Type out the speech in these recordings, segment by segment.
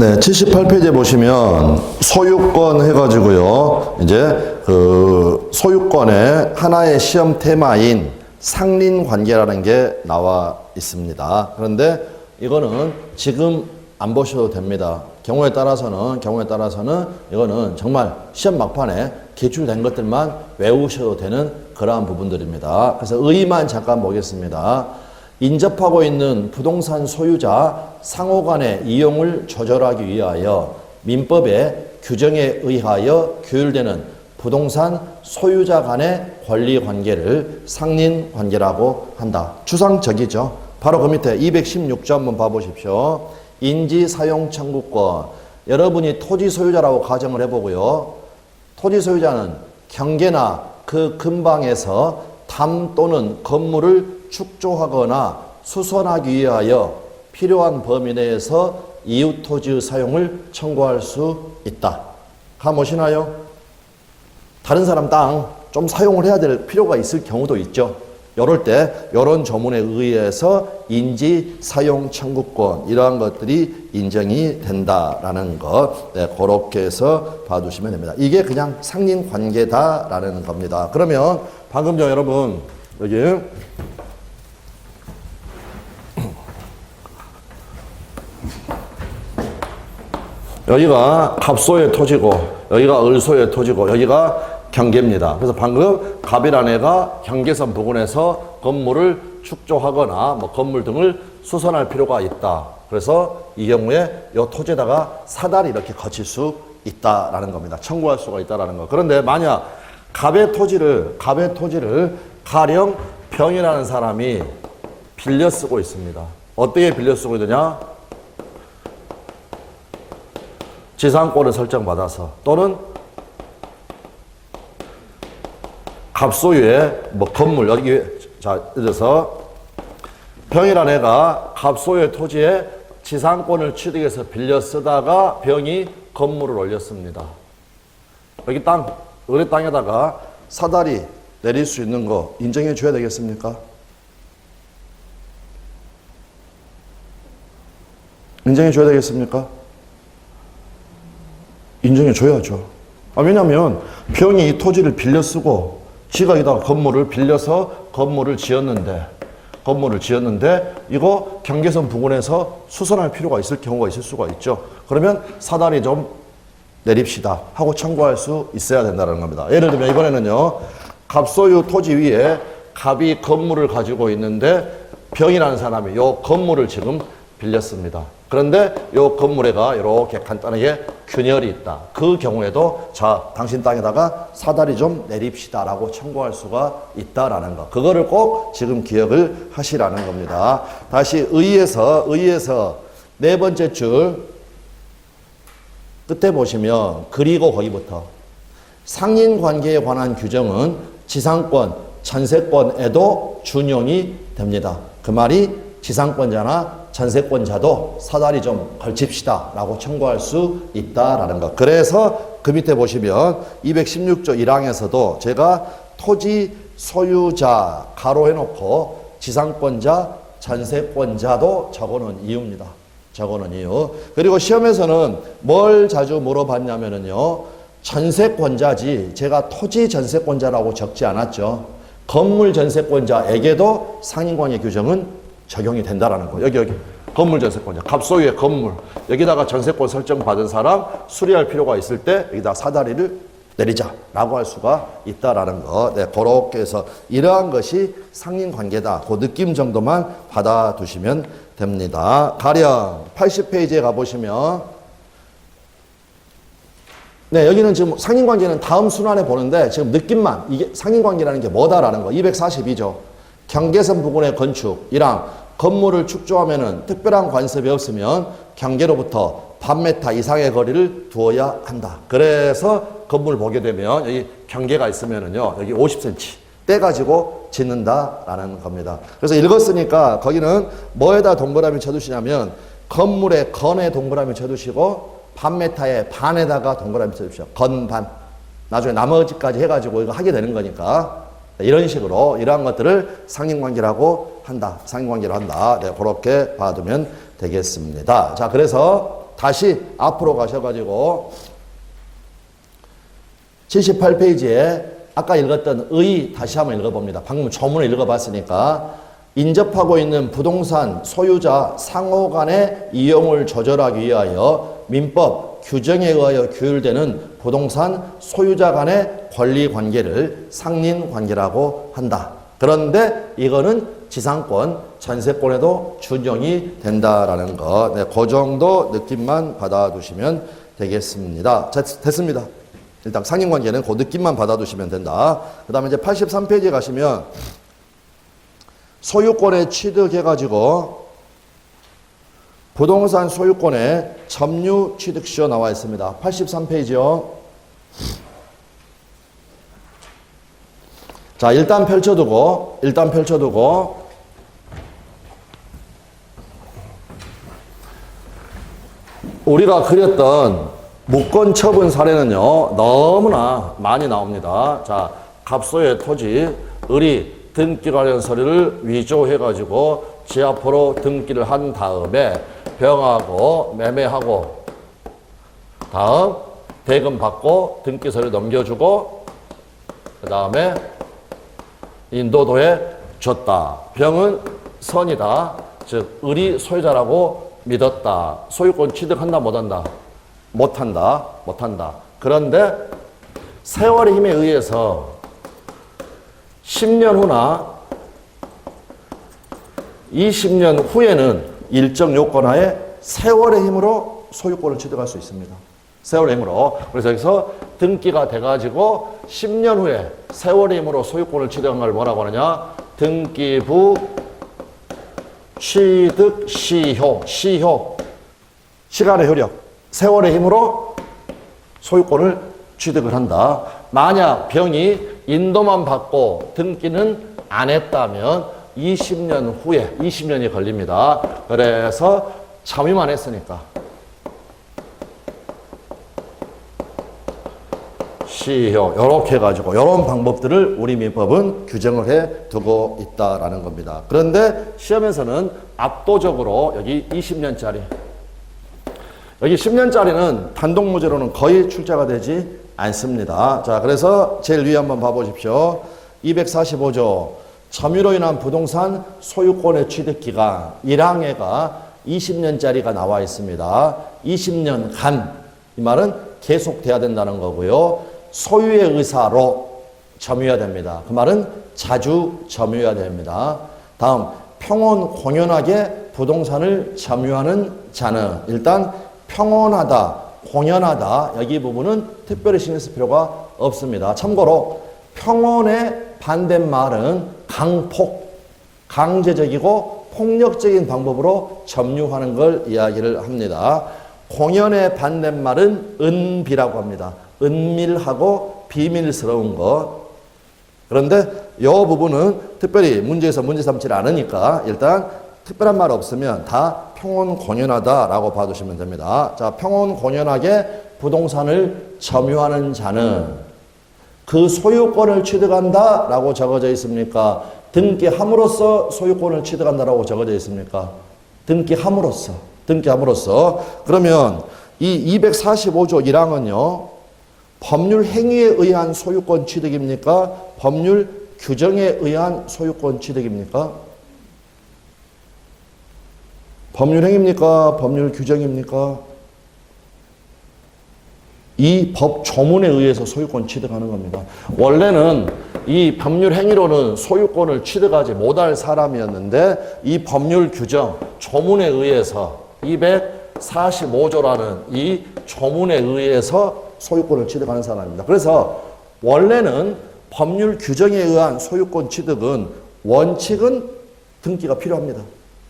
네, 78페이지에 보시면 소유권 해가지고요. 이제 그 소유권의 하나의 시험 테마인 상린관계라는 게 나와 있습니다. 그런데 이거는 지금 안 보셔도 됩니다. 경우에 따라서는 이거는 정말 시험 막판에 기출된 것들만 외우셔도 되는 그러한 부분들입니다. 그래서 의의만 잠깐 보겠습니다. 인접하고 있는 부동산 소유자 상호 간의 이용을 조절하기 위하여 민법의 규정에 의하여 규율되는 부동산 소유자 간의 권리 관계를 상린 관계라고 한다. 추상적이죠. 바로 그 밑에 216조 한번 봐보십시오. 인지 사용 청구권. 여러분이 토지 소유자라고 가정을 해보고요. 토지 소유자는 경계나 그 근방에서 담 또는 건물을 축조하거나 수선하기 위하여 필요한 범위 내에서 이웃 토지의 사용을 청구할 수 있다. 감 오시나요? 다른 사람 땅 좀 사용을 해야 될 필요가 있을 경우도 있죠. 이럴 때 이런 조문에 의해서 인지 사용 청구권 이러한 것들이 인정이 된다라는 것, 네, 그렇게 해서 봐두시면 됩니다. 이게 그냥 상린 관계다라는 겁니다. 그러면 방금 전 여러분 여기가 갑소의 토지고 여기가 을소의 토지고 여기가 경계입니다. 그래서 방금 갑이라는 애가 경계선 부근에서 건물을 축조하거나 뭐 건물 등을 수선할 필요가 있다. 그래서 이 경우에 이 토지에다가 사달이 이렇게 거칠 수 있다라는 겁니다. 청구할 수가 있다라는 거. 그런데 만약 갑의 토지를 가령 병이라는 사람이 빌려 쓰고 있습니다. 어떻게 빌려 쓰고 있느냐? 지상권을 설정받아서 또는 갑소유의 뭐 건물 여기 자 그래서 병이라는 애가 갑소유의 토지에 지상권을 취득해서 빌려 쓰다가 병이 건물을 올렸습니다. 여기 땅 을의 땅에다가 사다리 내릴 수 있는 거 인정해 줘야 되겠습니까? 인정해 줘야 되겠습니까? 인정해 줘야죠. 왜냐하면 병이 이 토지를 빌려 쓰고 지가 여기다가 건물을 빌려서 건물을 지었는데 이거 경계선 부근에서 수선할 필요가 있을 경우가 있을 수가 있죠. 그러면 사다리 좀 내립시다 하고 청구할 수 있어야 된다는 겁니다. 예를 들면 이번에는요. 갑소유 토지 위에 갑이 건물을 가지고 있는데 병이라는 사람이 요 건물을 지금 빌렸습니다. 그런데 요 건물에가 이렇게 간단하게 균열이 있다. 그 경우에도 자, 당신 땅에다가 사다리 좀 내립시다 라고 청구할 수가 있다라는 거. 그거를 꼭 지금 기억을 하시라는 겁니다. 다시 의에서 네 번째 줄 끝에 보시면 그리고 거기부터 상인 관계에 관한 규정은 지상권, 전세권에도 준용이 됩니다. 그 말이 지상권자나 전세권자도 사다리 좀 걸칩시다 라고 청구할 수 있다라는 것. 그래서 그 밑에 보시면 216조 1항에서도 제가 토지 소유자 가로 해놓고 지상권자, 전세권자도 적어놓은 이유입니다. 적어놓은 이유. 그리고 시험에서는 뭘 자주 물어봤냐면요. 전세권자지 제가 토지 전세권자라고 적지 않았죠. 건물 전세권자에게도 상인관계 규정은 적용이 된다라는 거. 여기 건물 전세권자, 갑소유의 건물 여기다가 전세권 설정 받은 사람 수리할 필요가 있을 때 여기다 사다리를 내리자라고 할 수가 있다라는 거. 네, 그렇게 해서 이러한 것이 상인관계다. 그 느낌 정도만 받아두시면 됩니다. 가령 80페이지에 가보시면 네, 여기는 지금 상인관계는 다음 순환에 보는데 지금 느낌만 이게 상인관계라는 게 뭐다라는 거. 242조. 경계선 부근의 건축 1항 건물을 축조하면은 특별한 간섭이 없으면 경계로부터 반메타 이상의 거리를 두어야 한다. 그래서 건물 보게 되면 여기 경계가 있으면은요 여기 50cm 떼가지고 짓는다라는 겁니다. 그래서 읽었으니까 거기는 뭐에다 동그라미 쳐두시냐면 건물의 건에 동그라미 쳐두시고 반메타의 반에다가 동그라미 쳐주십시오. 건반. 나중에 나머지까지 해가지고 이거 하게 되는 거니까. 이런 식으로 이러한 것들을 상인관계라고 한다. 상인관계로 한다. 네, 그렇게 봐두면 되겠습니다. 자, 그래서 다시 앞으로 가셔가지고 78페이지에 아까 읽었던 의 다시 한번 읽어봅니다. 방금 조문을 읽어봤으니까 인접하고 있는 부동산 소유자 상호 간의 이용을 조절하기 위하여 민법 규정에 의하여 규율되는 부동산 소유자 간의 권리 관계를 상린 관계라고 한다. 그런데 이거는 지상권, 전세권에도 준용이 된다라는 거. 네, 그 정도 느낌만 받아두시면 되겠습니다. 자, 됐습니다. 일단 상린관계는 그 느낌만 받아두시면 된다. 그 다음에 이제 83페이지에 가시면 소유권에 취득해가지고 부동산 소유권에 점유 취득시효 나와 있습니다. 83페이지요. 자, 일단 펼쳐두고 우리가 그렸던 무권 처분 사례는요, 너무나 많이 나옵니다. 자, 갑소의 토지, 의리, 등기 관련 서류를 위조해가지고 지하포로 등기를 한 다음에 병하고 매매하고 다음 대금 받고 등기 서류 넘겨주고 그 다음에 인도도에 줬다. 병은 선이다. 즉 의리 소유자라고 믿었다. 소유권 취득한다 못한다? 못한다. 그런데 세월의 힘에 의해서 10년 후나 20년 후에는 일정 요건 하에 세월의 힘으로 소유권을 취득할 수 있습니다. 세월의 힘으로. 그래서 여기서 등기가 돼가지고 10년 후에 세월의 힘으로 소유권을 취득한 걸 뭐라고 하느냐? 등기부 취득 시효. 시간의 효력. 세월의 힘으로 소유권을 취득을 한다. 만약 병이 인도만 받고 등기는 안 했다면 20년 후에 20년이 걸립니다. 그래서 점유만 했으니까 시효 이렇게 해가지고 이런 방법들을 우리 민법은 규정을 해 두고 있다라는 겁니다. 그런데 시험에서는 압도적으로 여기 20년짜리 여기 10년짜리는 단독무죄로는 거의 출제가 되지 않습니다. 자, 그래서 제일 위에 한번 봐보십시오. 245조 점유로 인한 부동산 소유권의 취득기간 1항에가 20년짜리가 나와 있습니다. 20년간 이 말은 계속돼야 된다는 거고요. 소유의 의사로 점유해야 됩니다. 그 말은 자주 점유해야 됩니다. 다음 평온 공연하게 부동산을 점유하는 자는 일단 평온하다, 공연하다 여기 부분은 특별히 신경 쓸 필요가 없습니다. 참고로 평온의 반대말은 강폭, 강제적이고 폭력적인 방법으로 점유하는 걸 이야기를 합니다. 공연의 반대말은 은비라고 합니다. 은밀하고 비밀스러운 것. 그런데 이 부분은 특별히 문제에서 문제 삼지 않으니까 일단 특별한 말 없으면 다 평온 공연하다라고 봐두시면 됩니다. 자, 평온 공연하게 부동산을 점유하는 자는 그 소유권을 취득한다라고 적어져 있습니까? 등기함으로써 소유권을 취득한다라고 적어져 있습니까? 등기함으로써. 그러면 이 245조 1항은요. 법률 행위에 의한 소유권 취득입니까? 법률 규정에 의한 소유권 취득입니까? 법률 행위입니까? 법률 규정입니까? 이 법 조문에 의해서 소유권 취득하는 겁니다. 원래는 이 법률 행위로는 소유권을 취득하지 못할 사람이었는데 이 법률 규정 조문에 의해서 245조라는 이 조문에 의해서 소유권을 취득하는 사람입니다. 그래서 원래는 법률 규정에 의한 소유권 취득은 원칙은 등기가 필요합니다.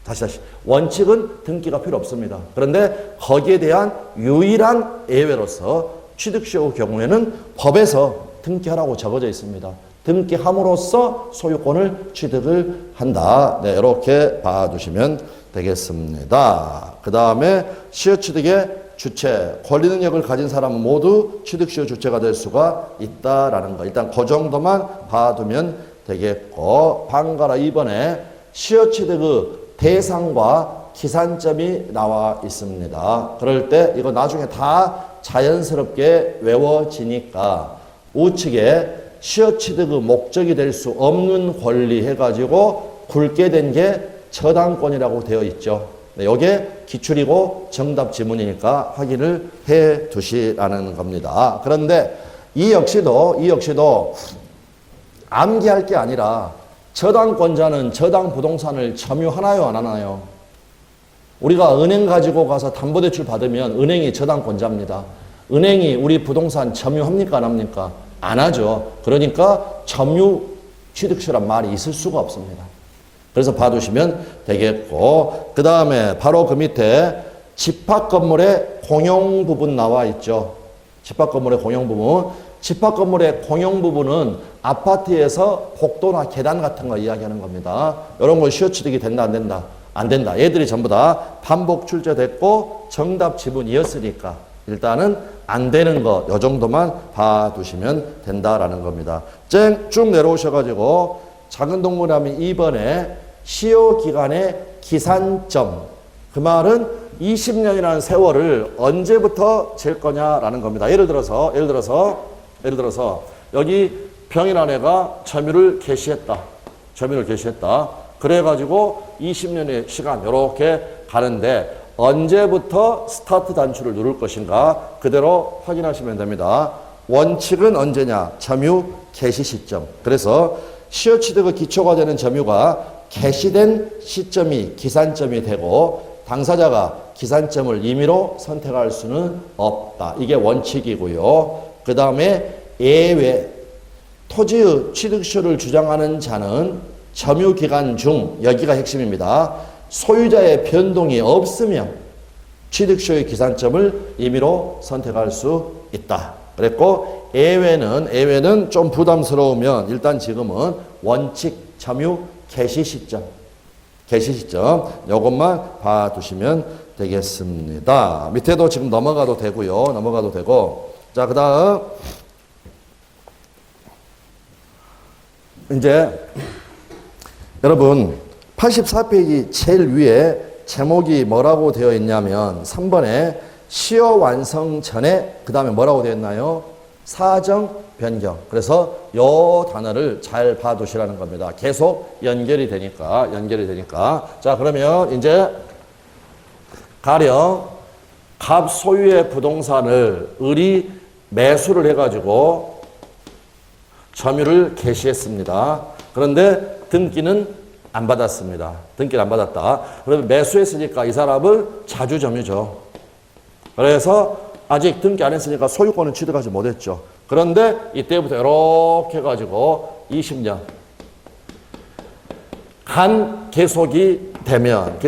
다시 원칙은 등기가 필요 없습니다. 그런데 거기에 대한 유일한 예외로서 취득시효 경우에는 법에서 등기하라고 적어져 있습니다. 등기함으로써 소유권을 취득을 한다. 네, 이렇게 봐두시면 되겠습니다. 그 다음에 시효취득의 주체, 권리 능력을 가진 사람은 모두 취득시효 주체가 될 수가 있다라는 거. 일단 그 정도만 봐두면 되겠고, 방가라 2번에 시효취득의 대상과 기산점이 나와 있습니다. 그럴 때 이거 나중에 다 자연스럽게 외워지니까 우측에 시효 취득의 목적이 될 수 없는 권리 해가지고 굵게 된 게 저당권이라고 되어 있죠. 네, 이게 기출이고 정답 지문이니까 확인을 해 두시라는 겁니다. 그런데 이 역시도 암기할 게 아니라 저당권자는 저당 부동산을 점유하나요, 안 하나요? 우리가 은행 가지고 가서 담보대출 받으면 은행이 저당권자입니다. 은행이 우리 부동산 점유합니까, 안 합니까? 안 하죠. 그러니까 점유 취득세란 말이 있을 수가 없습니다. 그래서 봐두시면 되겠고, 그 다음에 바로 그 밑에 집합 건물의 공용 부분 나와 있죠. 집합 건물의 공용 부분. 집합 건물의 공용 부분은 아파트에서 복도나 계단 같은 거 이야기하는 겁니다. 이런 거 시효 취득이 된다, 안 된다? 안 된다. 얘들이 전부 다 반복 출제됐고 정답 지문이었으니까 일단은 안 되는 거, 요 정도만 봐두시면 된다라는 겁니다. 쭉 내려오셔가지고 작은 동그라미 2번에 시효 기간의 기산점. 그 말은 20년이라는 세월을 언제부터 잴 거냐라는 겁니다. 예를 들어서 여기 병이라는 애가 점유를 개시했다. 그래가지고 20년의 시간 이렇게 가는데 언제부터 스타트 단추를 누를 것인가 그대로 확인하시면 됩니다. 원칙은 언제냐? 점유 개시 시점. 그래서 시효 취득의 기초가 되는 점유가 개시된 시점이 기산점이 되고 당사자가 기산점을 임의로 선택할 수는 없다. 이게 원칙이고요. 그 다음에 예외. 토지의 취득시효를 주장하는 자는 점유기간 중, 여기가 핵심입니다. 소유자의 변동이 없으면 취득시효의 기산점을 임의로 선택할 수 있다. 그랬고 예외는 좀 부담스러우면 일단 지금은 원칙 점유 개시 시점 요것만 봐두시면 되겠습니다. 밑에도 지금 넘어가도 되고 자, 그 다음 이제 여러분 84페이지 제일 위에 제목이 뭐라고 되어 있냐면 3번에 시효 완성 전에 그 다음에 뭐라고 되어 있나요? 사정 변경. 그래서 요 단어를 잘 봐두시라는 겁니다. 계속 연결이 되니까. 자, 그러면 이제 가령 갑 소유의 부동산을 을이 매수를 해가지고 점유를 개시했습니다. 그런데 등기는 안 받았습니다. 등기를 안 받았다. 그러면 매수했으니까 이 사람을 자주점유죠. 그래서 아직 등기 안 했으니까 소유권은 취득하지 못했죠. 그런데 이때부터 이렇게 해가지고 20년 간 계속이 되면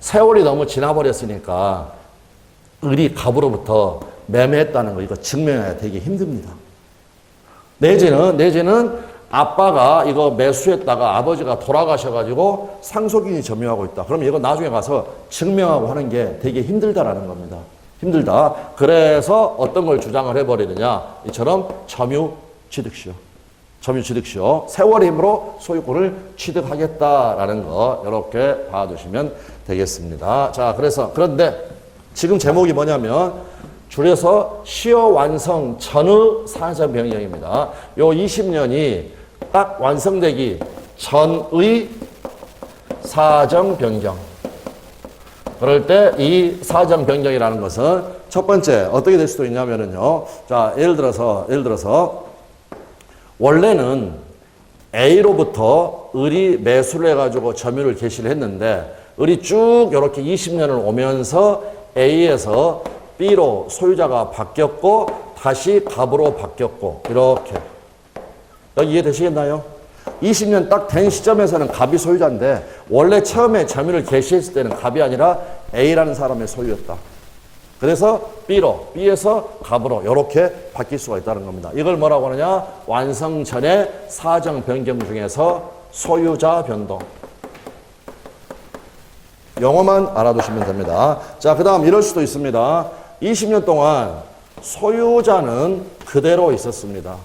세월이 너무 지나버렸으니까 을이 갑으로부터 매매했다는 거 이거 증명해야 되게 힘듭니다. 내지는 아빠가 이거 매수했다가 아버지가 돌아가셔가지고 상속인이 점유하고 있다. 그러면 이거 나중에 가서 증명하고 하는 게 되게 힘들다라는 겁니다. 힘들다. 그래서 어떤 걸 주장을 해버리느냐. 이처럼 점유 취득시효. 세월의 힘으로 소유권을 취득하겠다라는 거 이렇게 봐두시면 되겠습니다. 자, 그런데 지금 제목이 뭐냐면 줄여서 시효 완성 전의 사정 변경입니다. 요 20년이 딱 완성되기 전의 사정 변경. 그럴 때 이 사정 변경이라는 것은 첫 번째 어떻게 될 수도 있냐면은요. 자, 예를 들어서 원래는 A로부터 을이 매수를 해가지고 점유를 개시를 했는데 을이 쭉 이렇게 20년을 오면서 A에서 B로 소유자가 바뀌었고 다시 갑으로 바뀌었고 이렇게 여기 이해되시겠나요? 20년 딱 된 시점에서는 갑이 소유자인데 원래 처음에 점유를 개시했을 때는 갑이 아니라 A라는 사람의 소유였다. 그래서 B에서 갑으로 이렇게 바뀔 수가 있다는 겁니다. 이걸 뭐라고 하느냐? 완성 전의 사정 변경 중에서 소유자 변동. 영어만 알아두시면 됩니다. 자, 그 다음 이럴 수도 있습니다. 20년 동안 소유자는 그대로 있었습니다.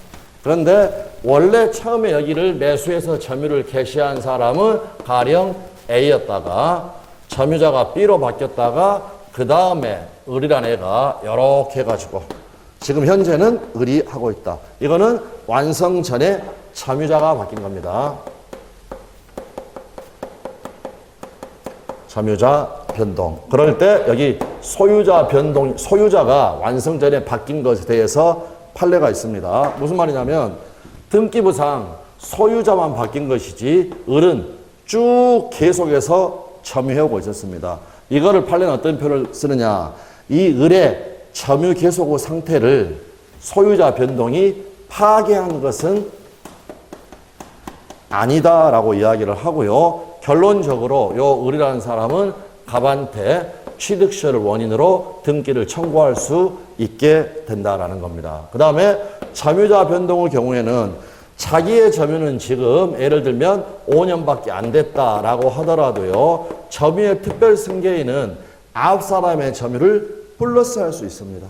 그런데 원래 처음에 여기를 매수해서 점유를 개시한 사람은 가령 A였다가 점유자가 B로 바뀌었다가 그 다음에 을이라는 애가 이렇게 해가지고 지금 현재는 을이 하고 있다. 이거는 완성 전에 점유자가 바뀐 겁니다. 점유자 변동. 그럴 때 여기 소유자 변동, 소유자가 완성 전에 바뀐 것에 대해서 판례가 있습니다. 무슨 말이냐면 등기부상 소유자만 바뀐 것이지 을은 쭉 계속해서 점유해오고 있었습니다. 이거를 판례는 어떤 표현을 쓰느냐. 이 을의 점유 계속 후 상태를 소유자 변동이 파괴한 것은 아니다라고 이야기를 하고요. 결론적으로 요 을이라는 사람은 갑한테 취득시효를 원인으로 등기를 청구할 수 있게 된다라는 겁니다. 그 다음에 점유자 변동의 경우에는 자기의 점유는 지금 예를 들면 5년밖에 안 됐다라고 하더라도요. 점유의 특별 승계인은 9사람의 점유를 플러스할 수 있습니다.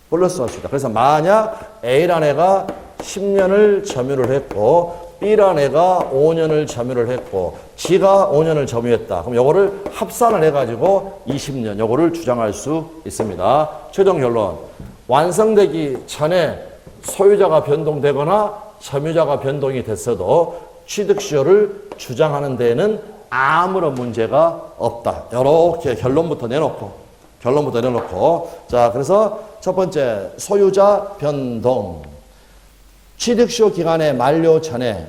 플러스할 수 있다. 그래서 만약 A라는 애가 10년을 점유를 했고 B라는 애가 5년을 점유를 했고 G가 5년을 점유했다. 그럼 요거를 합산을 해가지고 20년 요거를 주장할 수 있습니다. 최종 결론. 완성되기 전에 소유자가 변동되거나 점유자가 변동이 됐어도 취득시효를 주장하는 데에는 아무런 문제가 없다. 이렇게 결론부터 내놓고 자, 그래서 첫 번째 소유자 변동. 취득시효 기간의 만료 전에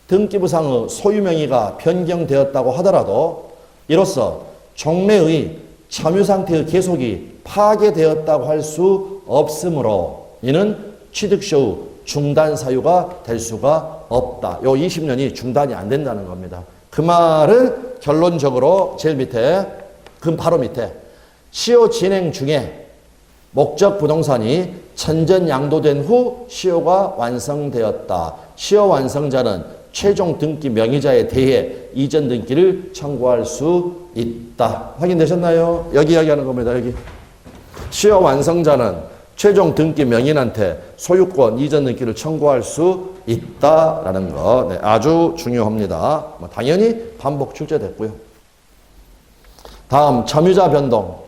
등기부상의 소유 명의가 변경되었다고 하더라도 이로써 종매의 점유 상태의 계속이 파괴되었다고 할 수 없으므로 이는 취득시효 중단 사유가 될 수가 없다. 요 20년이 중단이 안 된다는 겁니다. 그 말은 결론적으로 제일 밑에, 그 바로 밑에 시효 진행 중에 목적 부동산이 천전양도된 후 시효가 완성되었다. 시효 완성자는 최종 등기 명의자에 대해 이전 등기를 청구할 수 있다. 확인되셨나요? 여기 이야기하는 겁니다. 여기. 시효 완성자는 최종 등기 명인한테 소유권 이전 등기를 청구할 수 있다라는 거. 네, 아주 중요합니다. 당연히 반복 출제됐고요. 다음 점유자 변동.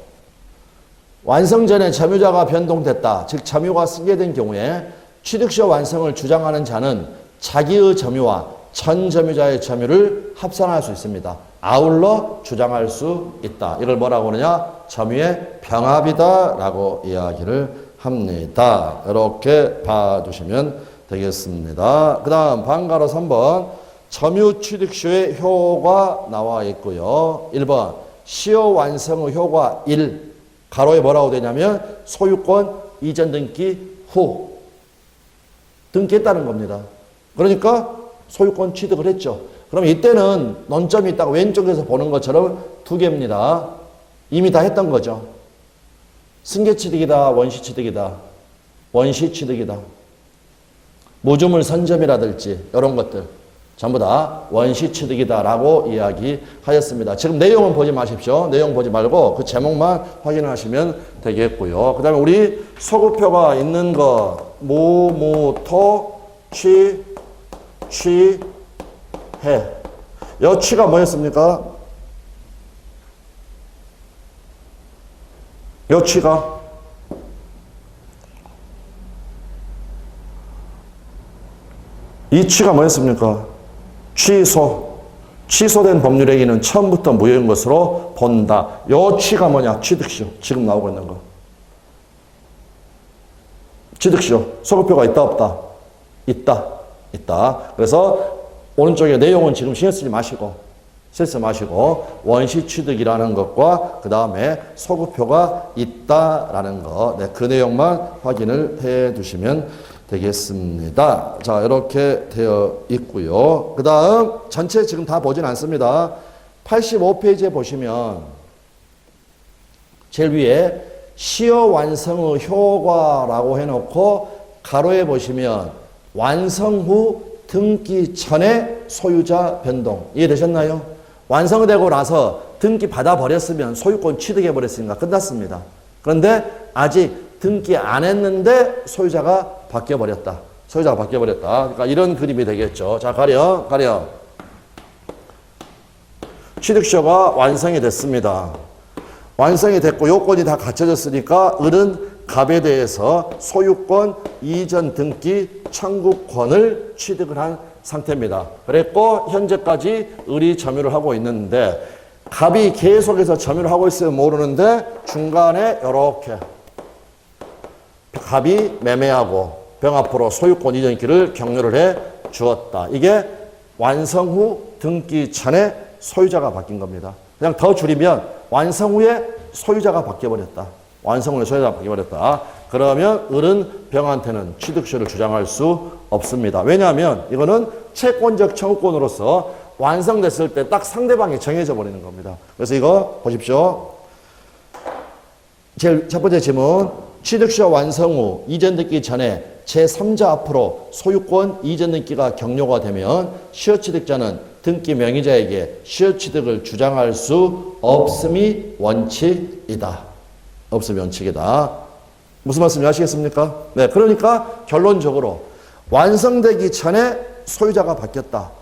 완성 전에 점유자가 변동됐다. 즉 점유가 승계된 경우에 취득시효 완성을 주장하는 자는 자기의 점유와 전 점유자의 점유를 합산할 수 있습니다. 아울러 주장할 수 있다. 이걸 뭐라고 하느냐? 점유의 병합이다라고 이야기를 합니다. 이렇게 봐두시면 되겠습니다. 그 다음 방가로 3번 점유 취득시효의 효가 나와 있고요. 1번 시효 완성의 효과 1. 가로에 뭐라고 되냐면 소유권 이전 등기 후 등기했다는 겁니다. 그러니까 소유권 취득을 했죠. 그럼 이때는 논점이 있다가 왼쪽에서 보는 것처럼 두 개입니다. 이미 다 했던 거죠. 승계취득이다, 원시취득이다. 원시취득이다. 무주물 선점이라든지 이런 것들 전부 다 원시취득이다라고 이야기하였습니다. 지금 내용은 보지 마십시오. 내용 보지 말고 그 제목만 확인하시면 되겠고요. 그 다음에 우리 소급표가 있는 거 무무토 취 취해. 여 취가 뭐였습니까? 여 취가 이 취가 뭐였습니까? 취소된 법률행위는 처음부터 무효인 것으로 본다. 요 취가 뭐냐? 취득시효. 지금 나오고 있는 거. 취득시효. 소급표가 있다 없다? 있다. 그래서 오른쪽에 내용은 지금 신경 쓰지 마시고 원시취득이라는 것과 그 다음에 소급표가 있다라는 거. 네, 그 내용만 확인을 해 두시면 되겠습니다. 자, 이렇게 되어 있고요. 그 다음 전체 지금 다 보진 않습니다. 85페이지에 보시면 제일 위에 시효 완성의 효과라고 해놓고 가로에 보시면 완성 후 등기 전에 소유자 변동. 이해되셨나요? 완성되고 나서 등기 받아버렸으면 소유권 취득해버렸으니까 끝났습니다. 그런데 아직 등기 안 했는데 소유자가 바뀌어버렸다. 그러니까 이런 그림이 되겠죠. 자, 가려. 취득시효가 완성이 됐습니다. 완성이 됐고 요건이 다 갖춰졌으니까 을은 갑에 대해서 소유권 이전 등기 청구권을 취득을 한 상태입니다. 그랬고 현재까지 을이 점유를 하고 있는데 갑이 계속해서 점유를 하고 있으면 모르는데 중간에 이렇게 갑이 매매하고 병 앞으로 소유권 이전기를 격려를 해 주었다. 이게 완성 후 등기 전에 소유자가 바뀐 겁니다. 그냥 더 줄이면 완성 후에 소유자가 바뀌어버렸다. 완성 후에 소유자가 바뀌어버렸다. 그러면 을은 병한테는 취득시효를 주장할 수 없습니다. 왜냐하면 이거는 채권적 청구권으로서 완성됐을 때 딱 상대방이 정해져 버리는 겁니다. 그래서 이거 보십시오. 제일 첫 번째 질문. 취득시효 완성 후 이전 등기 전에 제3자 앞으로 소유권 이전 등기가 격려가 되면 시효취득자는 등기 명의자에게 시효취득을 주장할 수 없음이 원칙이다. 없음이 원칙이다. 무슨 말씀인지 아시겠습니까? 네, 그러니까 결론적으로 완성되기 전에 소유자가 바뀌었다.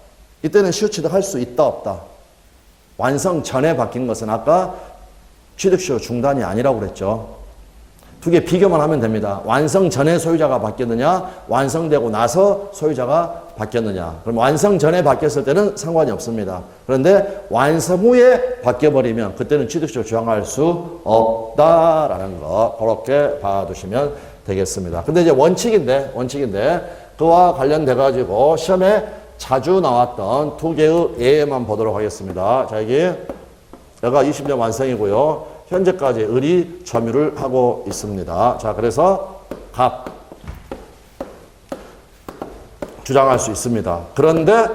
이때는 시효취득할 수 있다 없다. 완성 전에 바뀐 것은 아까 취득시효 중단이 아니라고 그랬죠. 두 개 비교만 하면 됩니다. 완성 전에 소유자가 바뀌었느냐, 완성되고 나서 소유자가 바뀌었느냐. 그럼 완성 전에 바뀌었을 때는 상관이 없습니다. 그런데 완성 후에 바뀌어버리면 그때는 취득시효 주장할 수 없다라는 거 그렇게 봐두시면 되겠습니다. 근데 이제 원칙인데 그와 관련돼가지고 시험에 자주 나왔던 두 개의 예만 보도록 하겠습니다. 자, 여기가 20년 완성이고요. 현재까지 을이 점유를 하고 있습니다. 자, 그래서 갑 주장할 수 있습니다. 그런데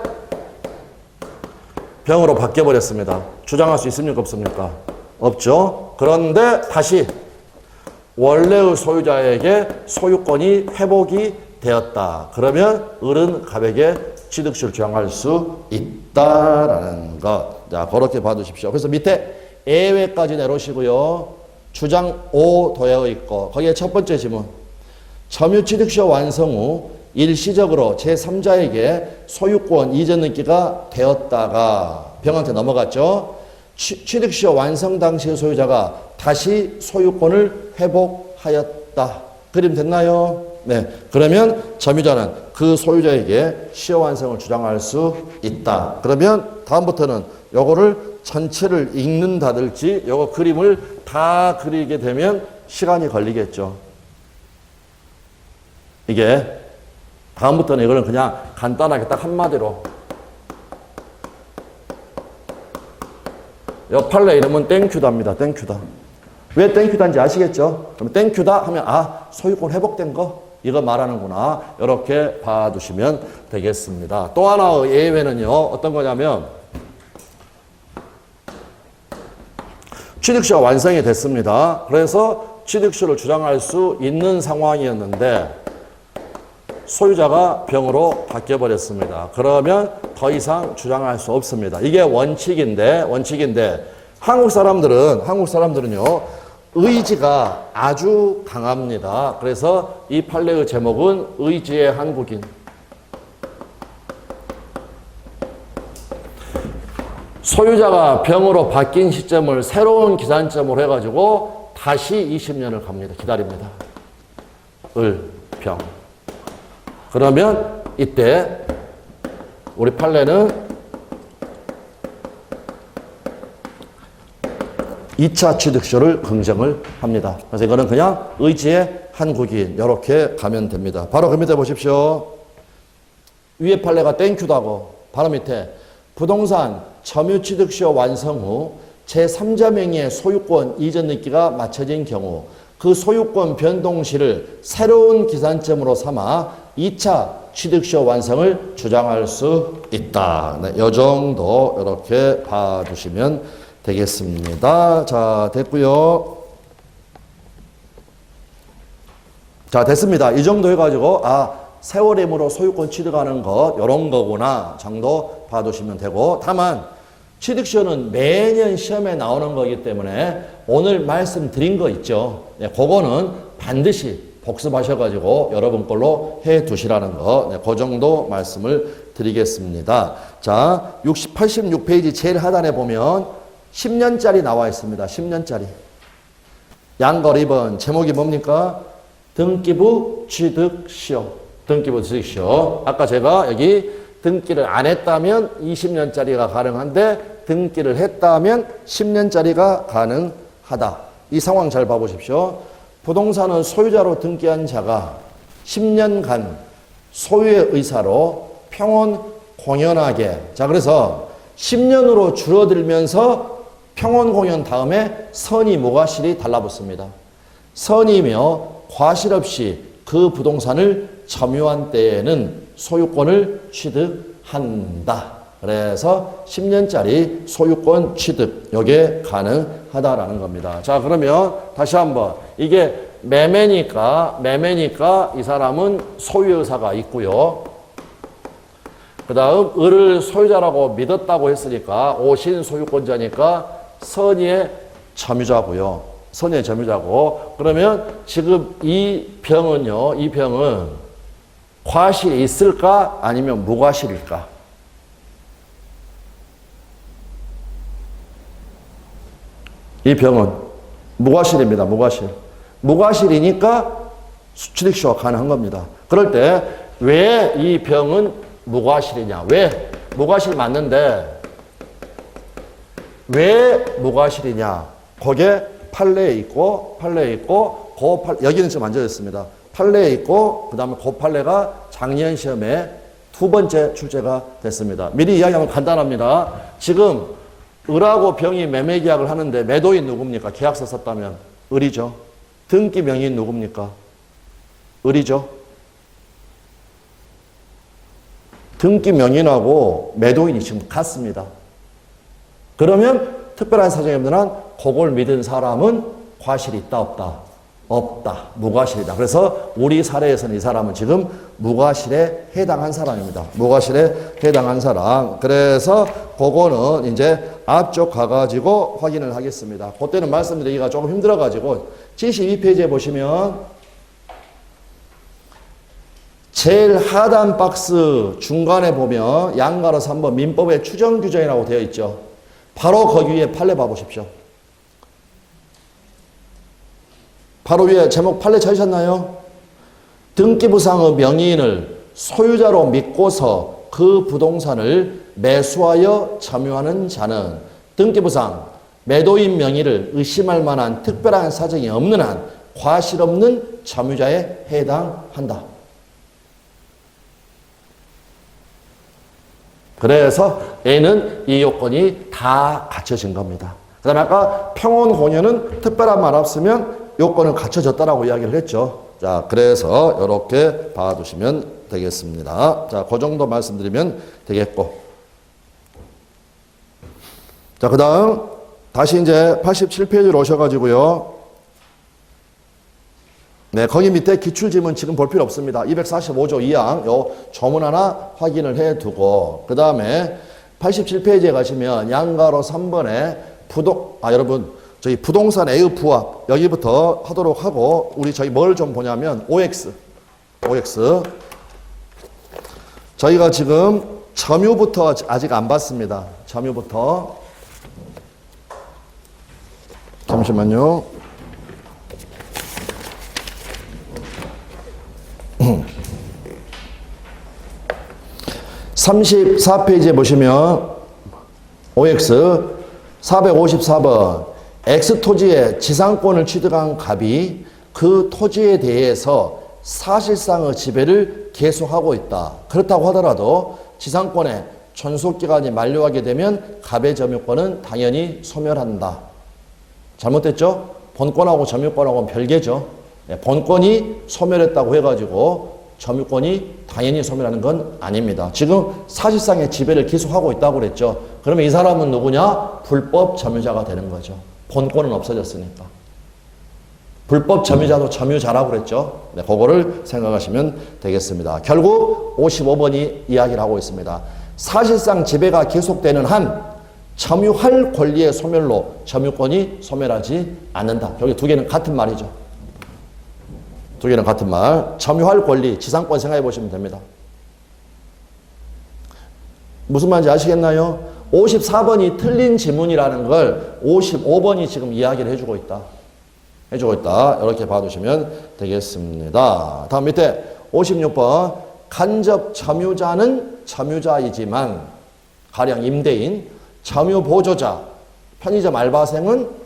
병으로 바뀌어버렸습니다. 주장할 수 있습니까? 없습니까? 없죠. 그런데 다시 원래의 소유자에게 소유권이 회복이 되었다. 그러면 을은 갑에게 취득시효를 주장할 수 있다라는 것. 자, 그렇게 봐두십시오. 그래서 밑에 예외까지 내놓으시고요. 주장 5 도약어 있고 거기에 첫 번째 지문. 점유 취득시효 완성 후 일시적으로 제3자에게 소유권 이전 등기가 되었다가 병한테 넘어갔죠. 취득시효 완성 당시의 소유자가 다시 소유권을 회복하였다. 그림 됐나요? 네. 그러면 점유자는 그 소유자에게 시효 완성을 주장할 수 있다. 그러면 다음부터는 요거를 전체를 읽는다든지 요거 그림을 다 그리게 되면 시간이 걸리겠죠. 이게 다음부터는 이거는 그냥 간단하게 딱 한마디로 요 판례 이름은 땡큐다입니다. 땡큐다. 왜 땡큐다인지 아시겠죠? 그럼 땡큐다 하면 아, 소유권 회복된 거 이거 말하는구나. 이렇게 봐두시면 되겠습니다. 또 하나의 예외는요. 어떤 거냐면 취득시효가 완성이 됐습니다. 그래서 취득시효를 주장할 수 있는 상황이었는데 소유자가 병으로 바뀌어버렸습니다. 그러면 더 이상 주장할 수 없습니다. 이게 원칙인데 한국 사람들은요 의지가 아주 강합니다. 그래서 이 판례의 제목은 의지의 한국인. 소유자가 병으로 바뀐 시점을 새로운 기산점으로 해가지고 다시 20년을 갑니다. 기다립니다. 병. 그러면 이때 우리 판례는 2차 취득시효를 긍정을 합니다. 그래서 이거는 그냥 의지의 한국인 이렇게 가면 됩니다. 바로 그 밑에 보십시오. 위에 판례가 땡큐다고 바로 밑에 부동산 점유 취득시효 완성 후 제3자 명의의 소유권 이전 등기가 마쳐진 경우 그 소유권 변동 시를 새로운 기산점으로 삼아 2차 취득시효 완성을 주장할 수 있다. 네, 이 정도 이렇게 봐주시면 되겠습니다. 자, 됐고요. 자, 됐습니다. 이 정도 해가지고 세월임으로 소유권 취득하는 것 이런 거구나 정도 봐두시면 되고, 다만 취득시효는 매년 시험에 나오는 거기 때문에 오늘 말씀드린 거 있죠. 네, 그거는 반드시 복습하셔가지고 여러분 걸로 해 두시라는 거, 네, 그 정도 말씀을 드리겠습니다. 자, 86페이지 제일 하단에 보면 10년짜리 나와 있습니다. 10년짜리. 양걸 2번 제목이 뭡니까? 등기부 취득시효. 등기부 취득시효. 아까 제가 여기 등기를 안 했다면 20년짜리가 가능한데 등기를 했다면 10년짜리가 가능하다. 이 상황 잘 봐보십시오. 부동산은 소유자로 등기한 자가 10년간 소유의 의사로 평온 공연하게. 자, 그래서 10년으로 줄어들면서 평온 공연 다음에 선의 무과실이 달라붙습니다. 선의며 과실 없이 그 부동산을 점유한 때에는 소유권을 취득한다. 그래서 10년짜리 소유권 취득, 이게 가능하다라는 겁니다. 자, 그러면 다시 한번 이게 매매니까 이 사람은 소유의사가 있고요. 그 다음 을을 소유자라고 믿었다고 했으니까 오신 소유권자니까 선의의 점유자고요. 선의의 점유자고. 그러면 지금 이 병은요, 이 병은 과실이 있을까 아니면 무과실일까? 이 병은 무과실입니다. 무과실. 무과실이니까 취득시효가 가능한 겁니다. 그럴 때 왜 이 병은 무과실이냐? 왜? 무과실 맞는데 왜 무과실이냐? 거기에 판례에 있고 여기는 지금 앉아있습니다. 판례에 있고 그 다음에 그 판례가 작년 시험에 두 번째 출제가 됐습니다. 미리 이야기하면 간단합니다. 지금 을하고 병이 매매 계약을 하는데 매도인 누굽니까? 계약서 썼다면 을이죠. 등기 명의인 누굽니까? 을이죠. 등기 명의인하고 매도인이 지금 같습니다. 그러면 특별한 사정이 없는 한 그걸 믿은 사람은 과실이 있다 없다? 없다. 무과실이다. 그래서 우리 사례에서는 이 사람은 지금 무과실에 해당한 사람입니다. 무과실에 해당한 사람. 그래서 그거는 이제 앞쪽 가가지고 확인을 하겠습니다. 그때는 말씀드리기가 조금 힘들어가지고 72페이지에 보시면 제일 하단 박스 중간에 보면 양가로서 한번 민법의 추정 규정이라고 되어 있죠. 바로 거기 위에 판례 봐보십시오. 바로 위에 제목 판례 찾으셨나요? 등기부상의 명의인을 소유자로 믿고서 그 부동산을 매수하여 점유하는 자는 등기부상 매도인 명의를 의심할 만한 특별한 사정이 없는 한 과실 없는 점유자에 해당한다. 그래서 A는 이 요건이 다 갖춰진 겁니다. 그 다음에 아까 평온혼연은 특별한 말 없으면 요건은 갖춰졌다라고 이야기를 했죠. 자, 그래서 이렇게 봐두시면 되겠습니다. 자, 그 정도 말씀드리면 되겠고. 자, 그 다음 다시 이제 87페이지로 오셔가지고요. 네, 거기 밑에 기출지문 지금 볼 필요 없습니다. 245조 2항 요 조문 하나 확인을 해두고 그 다음에 87페이지에 가시면 양가로 3번에 여러분 저희 부동산 A의 부합 여기부터 하도록 하고 우리 저희 뭘 좀 보냐면 OX 저희가 지금 점유부터 아직 안 봤습니다. 점유부터 잠시만요. 34페이지에 보시면 OX 454번 X토지의 지상권을 취득한 갑이 그 토지에 대해서 사실상의 지배를 계속하고 있다. 그렇다고 하더라도 지상권의 존속기간이 만료하게 되면 갑의 점유권은 당연히 소멸한다. 잘못됐죠? 본권하고 점유권하고는 별개죠. 본권이 소멸했다고 해가지고 점유권이 당연히 소멸하는 건 아닙니다. 지금 사실상의 지배를 계속하고 있다고 그랬죠. 그러면 이 사람은 누구냐? 불법 점유자가 되는 거죠. 본권은 없어졌으니까. 불법 점유자도 점유자라고 그랬죠. 네, 그거를 생각하시면 되겠습니다. 결국 55번이 이야기를 하고 있습니다. 사실상 지배가 계속되는 한 점유할 권리의 소멸로 점유권이 소멸하지 않는다. 여기 두 개는 같은 말이죠. 두 개는 같은 말. 점유할 권리, 지상권 생각해 보시면 됩니다. 무슨 말인지 아시겠나요? 54번이 틀린 지문이라는 걸 55번이 지금 이야기를 해주고 있다. 이렇게 봐두시면 되겠습니다. 다음 밑에 56번. 간접 점유자는 점유자이지만, 가령 임대인, 점유보조자, 편의점 알바생은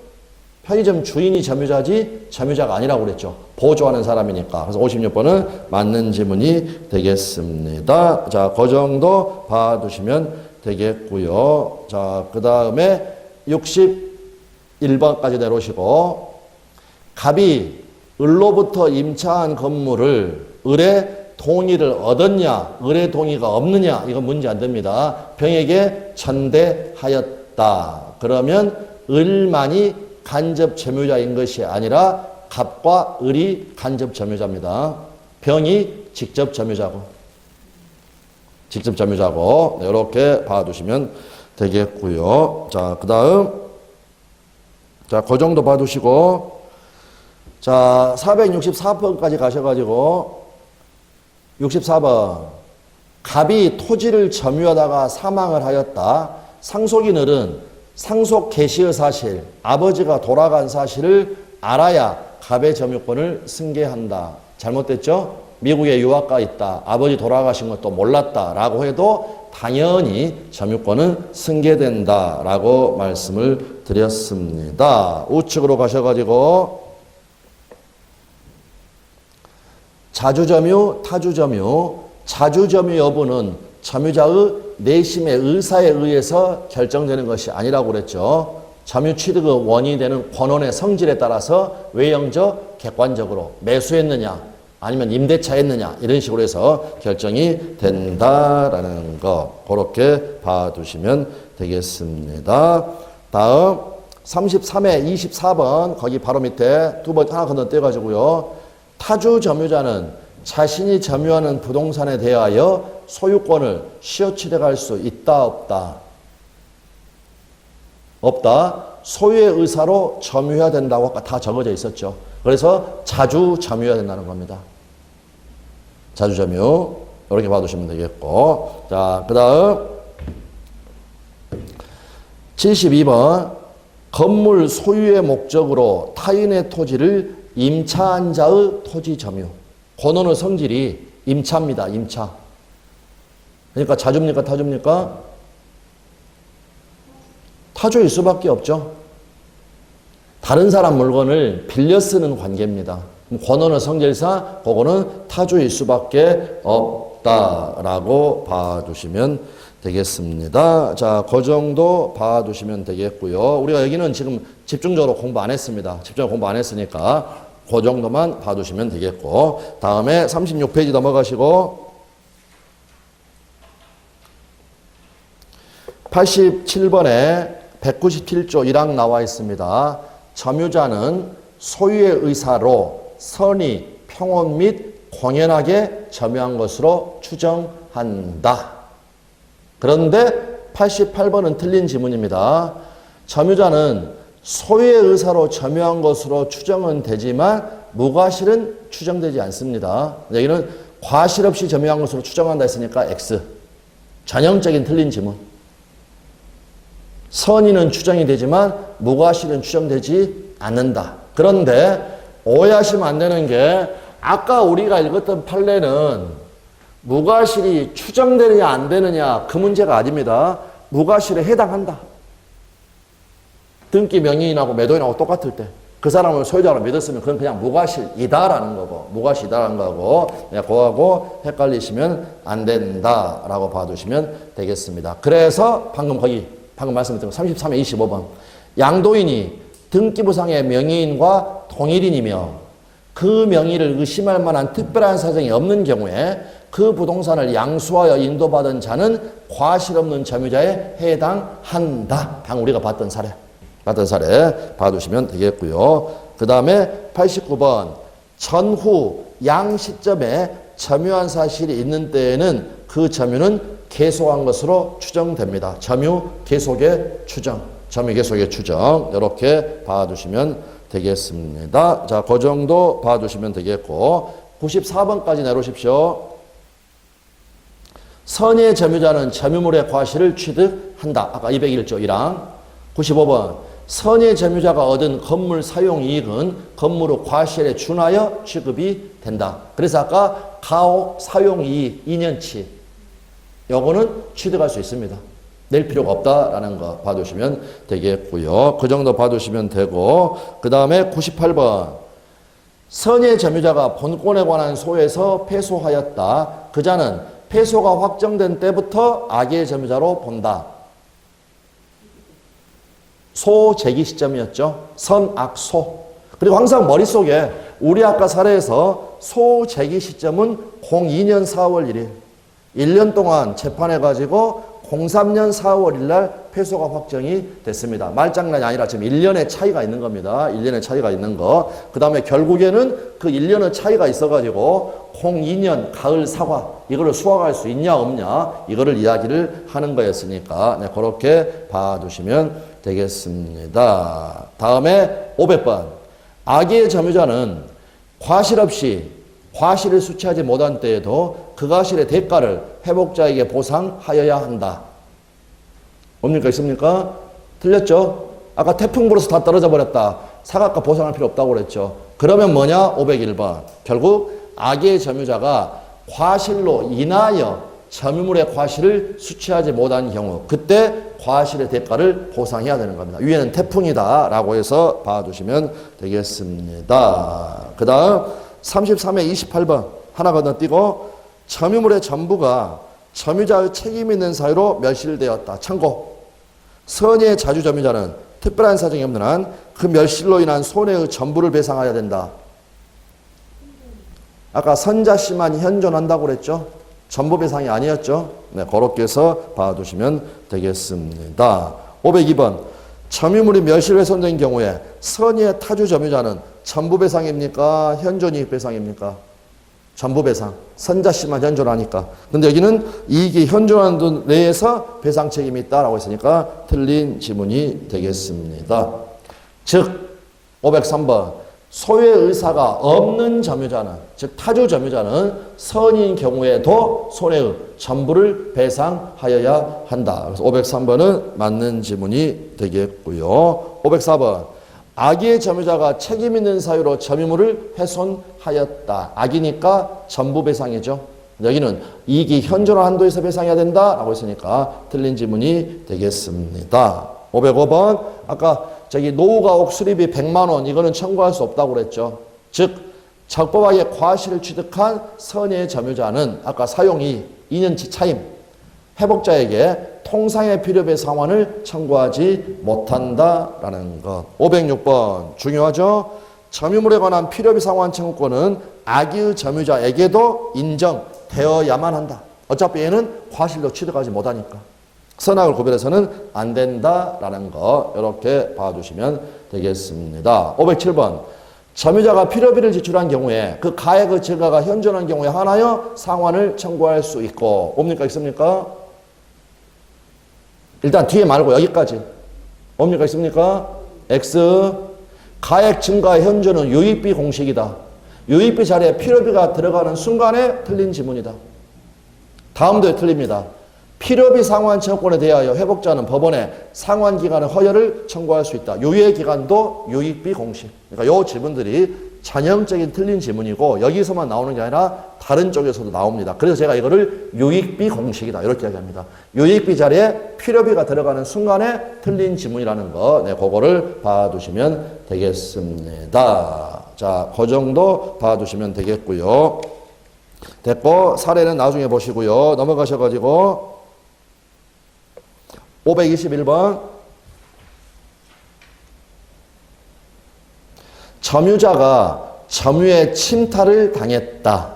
편의점 주인이 점유자지 점유자가 아니라고 그랬죠. 보조하는 사람이니까. 그래서 56번은 맞는 지문이 되겠습니다. 자, 그 정도 봐두시면 되겠고요. 자, 그 다음에 61번까지 내려오시고, 갑이 을로부터 임차한 건물을 을의 동의를 얻었냐, 을의 동의가 없느냐, 이건 문제 안 됩니다. 병에게 전대하였다. 그러면 을만이 간접 점유자인 것이 아니라 갑과 을이 간접 점유자입니다. 병이 직접 점유자고. 네, 이렇게 봐두시면 되겠고요. 자, 그 다음. 자, 그 정도 봐두시고. 자, 464번까지 가셔가지고, 64번. 갑이 토지를 점유하다가 사망을 하였다. 상속인 을은 상속 개시의 사실, 아버지가 돌아간 사실을 알아야 갑의 점유권을 승계한다. 잘못됐죠? 미국에 유학가 있다. 아버지 돌아가신 것도 몰랐다라고 해도 당연히 점유권은 승계된다라고 말씀을 드렸습니다. 우측으로 가셔가지고 자주점유, 타주점유. 자주점유 여부는 점유자의 내심의 의사에 의해서 결정되는 것이 아니라고 그랬죠. 점유 취득의 원인이 되는 권원의 성질에 따라서 외형적, 객관적으로 매수했느냐 아니면 임대차 했느냐 이런 식으로 해서 결정이 된다라는 거 그렇게 봐두시면 되겠습니다. 다음 33회 24번 거기 바로 밑에 두 번 하나 건너뛰어가지고요. 타주 점유자는 자신이 점유하는 부동산에 대하여 소유권을 시효취득할 수 있다 없다? 없다. 소유의 의사로 점유해야 된다고 아까 다 적어져 있었죠. 그래서 자주 점유해야 된다는 겁니다. 자주 점유 이렇게 봐두시면 되겠고, 자, 그 다음 72번 건물 소유의 목적으로 타인의 토지를 임차한 자의 토지 점유. 권원의 성질이 임차입니다. 임차. 그러니까 자주입니까? 타주입니까? 타주일 수밖에 없죠. 다른 사람 물건을 빌려 쓰는 관계입니다. 권원의 성질상 그거는 타주일 수밖에 없다라고 봐주시면 되겠습니다. 자, 그 정도 봐두시면 되겠고요. 우리가 여기는 지금 집중적으로 공부 안 했습니다. 집중적으로 공부 안 했으니까 그 정도만 봐두시면 되겠고, 다음에 36페이지 넘어가시고 87번에 197조 1항 나와 있습니다. 점유자는 소유의 의사로 선의, 평온 및 공연하게 점유한 것으로 추정한다. 그런데 88번은 틀린 지문입니다. 점유자는 소유의 의사로 점유한 것으로 추정은 되지만 무과실은 추정되지 않습니다. 여기는 과실 없이 점유한 것으로 추정한다 했으니까 X. 전형적인 틀린 지문. 선의는 추정이 되지만 무과실은 추정되지 않는다. 그런데 오해하시면 안 되는 게 아까 우리가 읽었던 판례는 무과실이 추정되느냐 안 되느냐 그 문제가 아닙니다. 무과실에 해당한다. 등기 명의인하고 매도인하고 똑같을 때 그 사람을 소유자로 믿었으면 그건 그냥 무과실이다라는 거고, 무과실이다라는 거고, 그거하고 헷갈리시면 안 된다라고 봐두시면 되겠습니다. 그래서 방금 말씀드린 33회 25번 양도인이 등기부상의 명의인과 동일인이며 그 명의를 의심할 만한 특별한 사정이 없는 경우에 그 부동산을 양수하여 인도받은 자는 과실 없는 점유자에 해당한다. 방금 우리가 봤던 사례 봐두시면 되겠고요. 그 다음에 89번 전후 양 시점에 점유한 사실이 있는 때에는 그 점유는 계속한 것으로 추정됩니다. 점유 계속의 추정. 이렇게 봐두시면 되겠습니다. 자, 그 정도 봐두시면 되겠고 94번까지 내려오십시오. 선의의 점유자는 점유물의 과실을 취득한다. 아까 201조 1항. 95번. 선의의 점유자가 얻은 건물 사용 이익은 건물의 과실에 준하여 취급이 된다. 그래서 아까 가옥 사용 이익 2년치. 요거는 취득할 수 있습니다. 낼 필요가 없다라는 거 봐두시면 되겠고요. 그 정도 봐두시면 되고, 그 다음에 98번. 선의의 점유자가 본권에 관한 소에서 패소하였다. 그자는 패소가 확정된 때부터 악의 점유자로 본다. 소 제기 시점이었죠. 선악소. 그리고 항상 머릿속에 우리 아까 사례에서 소 제기 시점은 02년 4월 1일. 1년 동안 재판해가지고 03년 4월 1일 날 패소가 확정이 됐습니다. 말장난이 아니라 지금 1년의 차이가 있는 겁니다. 1년의 차이가 있는 거. 그 다음에 결국에는 그 1년의 차이가 있어가지고 02년 가을 사과 이거를 수확할 수 있냐 없냐 이거를 이야기를 하는 거였으니까 네, 그렇게 봐두시면 되겠습니다. 다음에 500번. 악의 점유자는 과실 없이 과실을 수취하지 못한 때에도 그 과실의 대가를 회복자에게 보상하여야 한다. 뭡니까? 있습니까? 틀렸죠? 아까 태풍 불어서 다 떨어져 버렸다. 사각과 보상할 필요 없다고 그랬죠. 그러면 뭐냐? 501번. 결국 악의 점유자가 과실로 인하여 점유물의 과실을 수취하지 못한 경우 그때 과실의 대가를 보상해야 되는 겁니다. 위에는 태풍이다 라고 해서 봐두시면 되겠습니다. 그 다음 33회 28번 하나 건너뛰고 점유물의 전부가 점유자의 책임 있는 사유로 멸실되었다. 참고 선의의 자주점유자는 특별한 사정이 없는 한 그 멸실로 인한 손해의 전부를 배상해야 된다. 아까 선자씨만 현존한다고 그랬죠. 전부 배상이 아니었죠. 네, 그렇게 해서 봐두시면 되겠습니다. 502번. 점유물이 멸실훼손된 경우에 선의의 타주 점유자는 전부 배상입니까? 현존이익 배상입니까? 전부 배상. 선자씨만 현존하니까. 근데 여기는 이익이 현존하는 돈 내에서 배상 책임이 있다라고 했으니까 틀린 지문이 되겠습니다. 즉 503번. 소유의 의사가 없는 점유자는, 즉 타주 점유자는 선인 경우에도 손해의 전부를 배상하여야 한다. 그래서 503번은 맞는 지문이 되겠고요. 504번. 악의 점유자가 책임 있는 사유로 점유물을 훼손하였다. 악이니까 전부 배상이죠. 여기는 이익이 현존한 한도에서 배상해야 된다라고 했으니까 틀린 지문이 되겠습니다. 505번. 아까 저기 노후가옥 수리비 100만 원 이거는 청구할 수 없다고 그랬죠. 즉 적법하게 과실을 취득한 선의의 점유자는 아까 사용이 2년치 차임 회복자에게 통상의 필요배 상환을 청구하지 못한다라는 것. 506번 중요하죠. 점유물에 관한 필요비 상환 청구권은 악의 점유자에게도 인정되어야만 한다. 어차피 얘는 과실로 취득하지 못하니까. 선악을 구별해서는 안 된다라는 거 이렇게 봐주시면 되겠습니다. 507번. 점유자가 필요비를 지출한 경우에 그 가액의 증가가 현존한 경우에 한하여 상환을 청구할 수 있고 뭡니까? 있습니까? 일단 뒤에 말고 여기까지. 뭡니까? 있습니까? X. 가액 증가의 현존은 유익비 공식이다. 유익비 자리에 필요비가 들어가는 순간에 틀린 지문이다. 다음도에 틀립니다. 필요비 상환 청구권에 대하여 회복자는 법원에 상환 기간의 허여를 청구할 수 있다. 유예 기간도 유익비 공식. 그러니까 이 질문들이 전형적인 틀린 지문이고 여기서만 나오는 게 아니라 다른 쪽에서도 나옵니다. 그래서 제가 이거를 유익비 공식이다 이렇게 이야기합니다. 유익비 자리에 필요비가 들어가는 순간에 틀린 지문이라는 거, 네, 그거를 봐두시면 되겠습니다. 자, 그 정도 봐두시면 되겠고요. 됐고 사례는 나중에 보시고요. 넘어가셔가지고 521번. 점유자가 점유의 침탈을 당했다.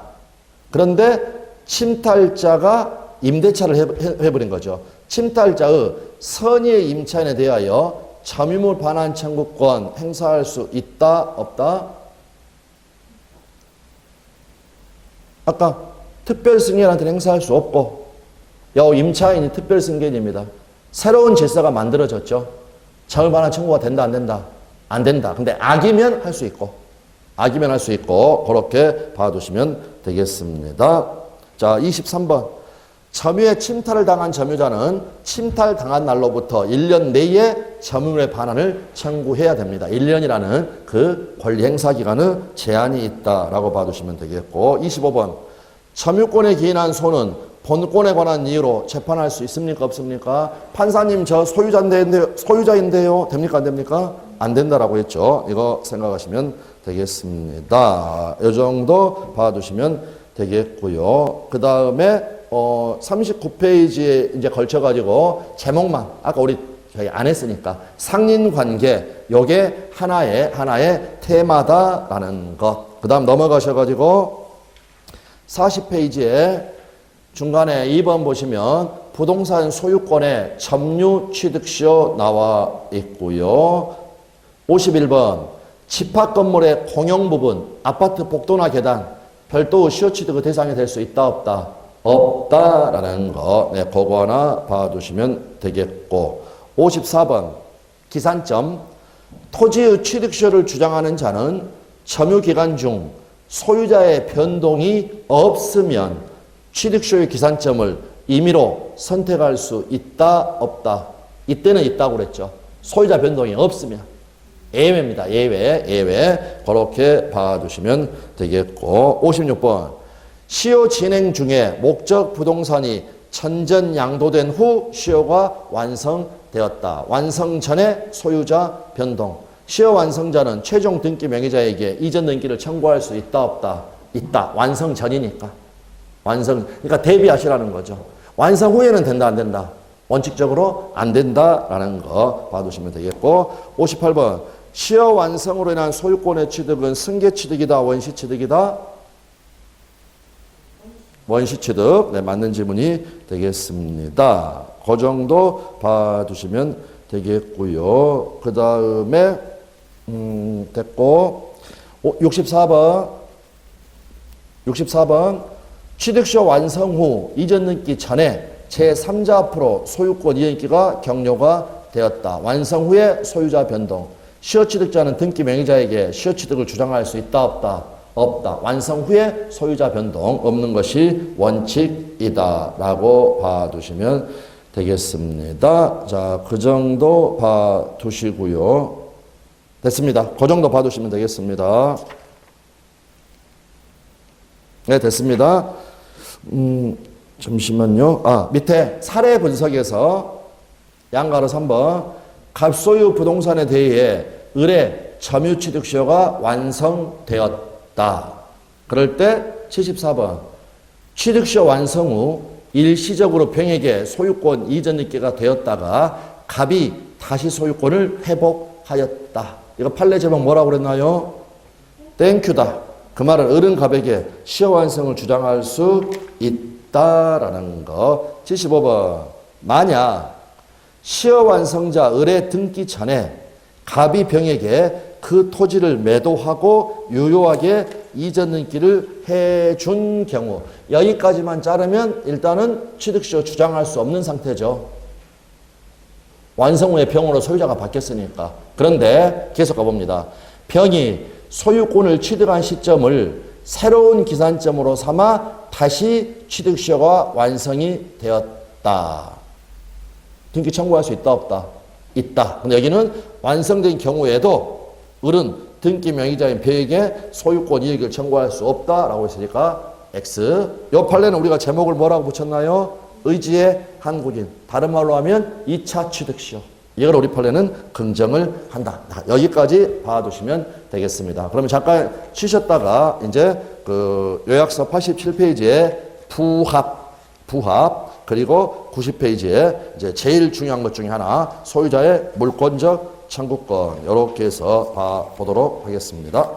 그런데 침탈자가 임대차를 해버린 거죠. 침탈자의 선의의 임차인에 대하여 점유물 반환 청구권 행사할 수 있다? 없다? 아까 특별승계한테 행사할 수 없고 임차인이 특별승계인입니다. 새로운 질서가 만들어졌죠. 점유물 반환 청구가 된다 안 된다? 안 된다. 근데 악이면 할 수 있고 악이면 할 수 있고 그렇게 봐두시면 되겠습니다. 자, 23번. 점유에 침탈을 당한 점유자는 침탈당한 날로부터 1년 내에 점유물의 반환을 청구해야 됩니다. 1년이라는 그 권리 행사 기간은 제한이 있다라고 봐두시면 되겠고 25번 점유권에 기인한 소는 본권에 관한 이유로 재판할 수 있습니까? 없습니까? 판사님 저 소유자인데요. 됩니까? 안 됩니까? 안 된다라고 했죠. 이거 생각하시면 되겠습니다. 이 정도 봐두시면 되겠고요. 그 다음에 39페이지에 이제 걸쳐가지고 제목만 아까 우리 저희 안 했으니까 상린관계 요게 하나의 테마다라는 것. 그 다음 넘어가셔가지고 40페이지에 중간에 2번 보시면 부동산 소유권의 점유 취득시효 나와 있고요. 51번 집합 건물의 공용 부분 아파트 복도나 계단 별도 시효 취득의 대상이 될 수 있다 없다? 없다라는 거. 네, 그거 하나 봐두시면 되겠고 54번 기산점 토지의 취득시효를 주장하는 자는 점유기간 중 소유자의 변동이 없으면 취득시효의 기산점을 임의로 선택할 수 있다 없다? 이때는 있다고 그랬죠. 소유자 변동이 없으면. 예외입니다. 예외. 그렇게 봐주시면 되겠고 56번 시효 진행 중에 목적 부동산이 천전양도된 후 시효가 완성되었다. 완성 전에 소유자 변동. 시효 완성자는 최종 등기 명의자에게 이전 등기를 청구할 수 있다 없다? 있다. 완성 전이니까. 그러니까 대비하시라는 거죠. 완성 후에는 된다 안 된다? 원칙적으로 안 된다라는 거 봐두시면 되겠고 58번 시효 완성으로 인한 소유권의 취득은 승계 취득이다 원시 취득이다? 원시 취득. 네, 맞는 지문이 되겠습니다. 그 정도 봐두시면 되겠고요. 그 다음에 됐고 64번 취득시효 완성 후 이전 등기 전에 제3자 앞으로 소유권 이전기가 격려가 되었다. 완성 후에 소유자 변동. 시효 취득자는 등기 명의자에게 시효 취득을 주장할 수 있다 없다? 없다. 완성 후에 소유자 변동 없는 것이 원칙이다 라고 봐두시면 되겠습니다. 자, 그 정도 봐두시고요. 됐습니다. 그 정도 봐두시면 되겠습니다. 네, 됐습니다. 잠시만요. 밑에 사례 분석에서 양가로 3번 갑소유 부동산에 대해 의뢰 점유 취득시효가 완성되었다. 그럴 때 74번 취득시효 완성 후 일시적으로 병에게 소유권 이전 등기가 되었다가 갑이 다시 소유권을 회복하였다. 이거 판례 제목 뭐라고 그랬나요? 땡큐다. 그 말은 어른 갑에게 시효 완성을 주장할 수 있다라는 거. 75번 만약 시효 완성자 의뢰 등기 전에 갑이 병에게 그 토지를 매도하고 유효하게 이전 등기를 해준 경우 여기까지만 자르면 일단은 취득시효 주장할 수 없는 상태죠. 완성 후에 병으로 소유자가 바뀌었으니까. 그런데 계속 가봅니다. 병이 소유권을 취득한 시점을 새로운 기산점으로 삼아 다시 취득시효가 완성이 되었다. 등기 청구할 수 있다 없다? 있다. 근데 여기는 완성된 경우에도 을은 등기 명의자인 배에게 소유권 이익을 청구할 수 없다라고 했으니까 X. 요 판례는 우리가 제목을 뭐라고 붙였나요? 의지의 한국인. 다른 말로 하면 2차 취득시효. 이걸 우리 판례는 긍정을 한다. 여기까지 봐두시면 되겠습니다. 그러면 잠깐 쉬셨다가 이제 그 요약서 87페이지에 부합 그리고 90페이지에 이제 제일 중요한 것 중에 하나 소유자의 물권적 청구권 이렇게 해서 봐보도록 하겠습니다.